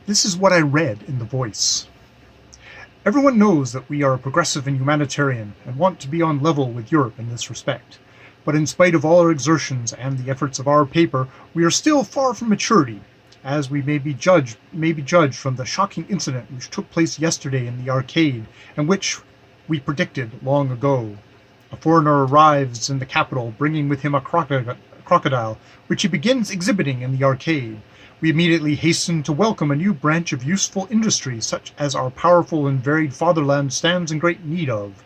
This is what I read in the voice. Everyone knows that we are progressive and humanitarian and want to be on level with Europe in this respect. But in spite of all our exertions and the efforts of our paper, we are still far from maturity, as we may be judged from the shocking incident which took place yesterday in the arcade, and which we predicted long ago. A foreigner arrives in the capital, bringing with him a crocodile, which he begins exhibiting in the arcade. We immediately hasten to welcome a new branch of useful industry, such as our powerful and varied fatherland stands in great need of.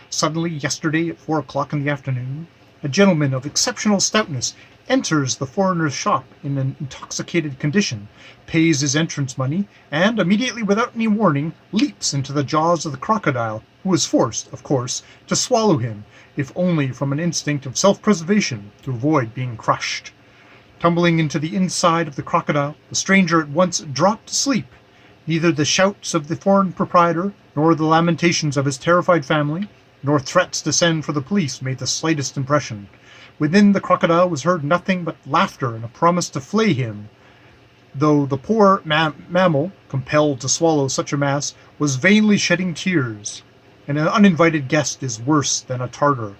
Suddenly, yesterday at 4 o'clock in the afternoon, a gentleman of exceptional stoutness enters the foreigner's shop in an intoxicated condition, pays his entrance money, and, immediately without any warning, leaps into the jaws of the crocodile, who is forced, of course, to swallow him, if only from an instinct of self-preservation, to avoid being crushed. Tumbling into the inside of the crocodile, the stranger at once dropped asleep. Neither the shouts of the foreign proprietor, nor the lamentations of his terrified family, nor threats to send for the police made the slightest impression. Within the crocodile was heard nothing but laughter and a promise to flay him, though the poor mammal, compelled to swallow such a mass, was vainly shedding tears. And an uninvited guest is worse than a Tartar.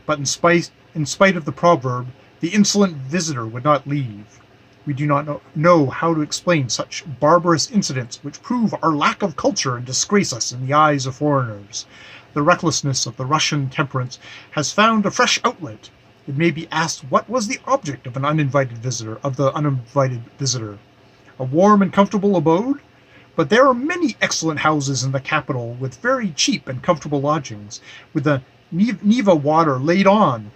But in spite of the proverb, the insolent visitor would not leave. We do not know how to explain such barbarous incidents which prove our lack of culture and disgrace us in the eyes of foreigners. The recklessness of the Russian temperance has found a fresh outlet. It may be asked what was the object of the uninvited visitor. A warm and comfortable abode? But there are many excellent houses in the capital with very cheap and comfortable lodgings, with the Neva water laid on,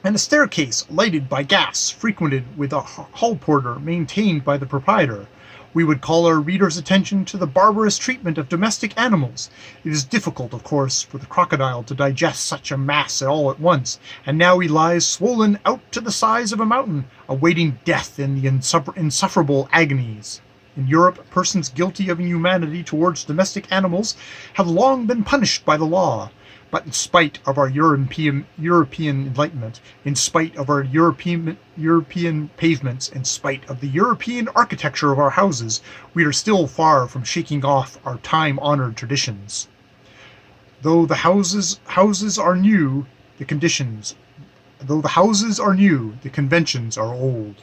and a staircase lighted by gas, frequented with a hall porter maintained by the proprietor. We would call our readers' attention to the barbarous treatment of domestic animals. It is difficult, of course, for the crocodile to digest such a mass all at once, and now he lies swollen out to the size of a mountain, awaiting death in the insufferable agonies. In Europe, persons guilty of inhumanity towards domestic animals have long been punished by the law. But in spite of our European enlightenment, in spite of our European pavements, in spite of the European architecture of our houses, we are still far from shaking off our time-honored traditions. Though the houses are new, the conventions are old.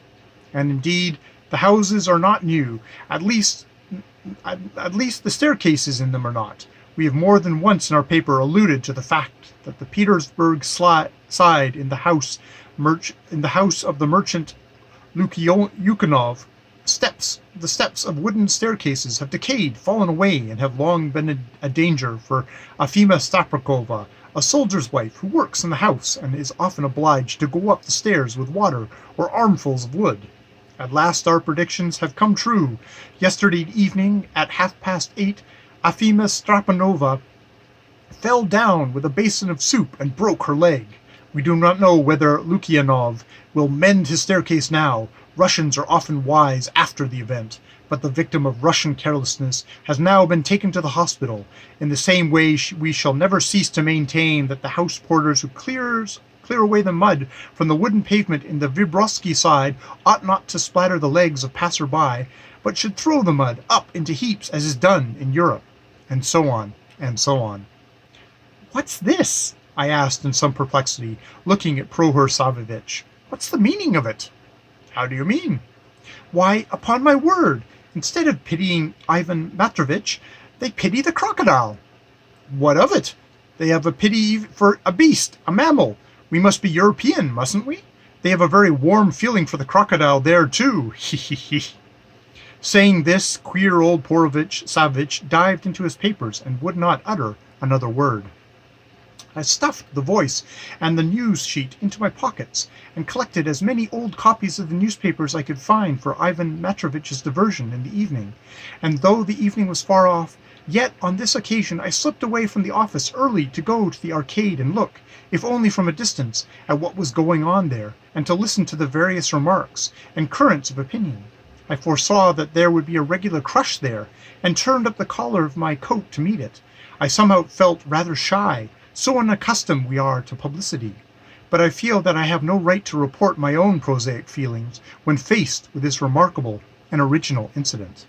And indeed, the houses are not new, at least the staircases in them are not. We have more than once in our paper alluded to the fact that the Petersburg side in the house of the merchant Lukyanov, the steps of wooden staircases have decayed, fallen away, and have long been a danger for Afima Staprakova, a soldier's wife who works in the house and is often obliged to go up the stairs with water or armfuls of wood. At last our predictions have come true. Yesterday evening at 8:30, Afima Strapanova fell down with a basin of soup and broke her leg. We do not know whether Lukyanov will mend his staircase now. Russians are often wise after the event, but the victim of Russian carelessness has now been taken to the hospital. In the same way, we shall never cease to maintain that the house porters who clear away the mud from the wooden pavement in the Vibrovsky side ought not to splatter the legs of passers-by, but should throw the mud up into heaps as is done in Europe. And so on, and so on. "What's this?" I asked in some perplexity, looking at Prohor Savvitch. "What's the meaning of it?" "How do you mean?" "Why, upon my word, instead of pitying Ivan Matrovitch, they pity the crocodile." "What of it? They have a pity for a beast, a mammal. We must be European, mustn't we? They have a very warm feeling for the crocodile there, too. He he he." Saying this, queer old Savvitch dived into his papers and would not utter another word. I stuffed the voice and the news sheet into my pockets and collected as many old copies of the newspapers I could find for Ivan Matrovitch's diversion in the evening. And though the evening was far off, yet on this occasion I slipped away from the office early to go to the arcade and look, if only from a distance, at what was going on there, and to listen to the various remarks and currents of opinion. I foresaw that there would be a regular crush there, and turned up the collar of my coat to meet it. I somehow felt rather shy, so unaccustomed we are to publicity. But I feel that I have no right to report my own prosaic feelings when faced with this remarkable and original incident.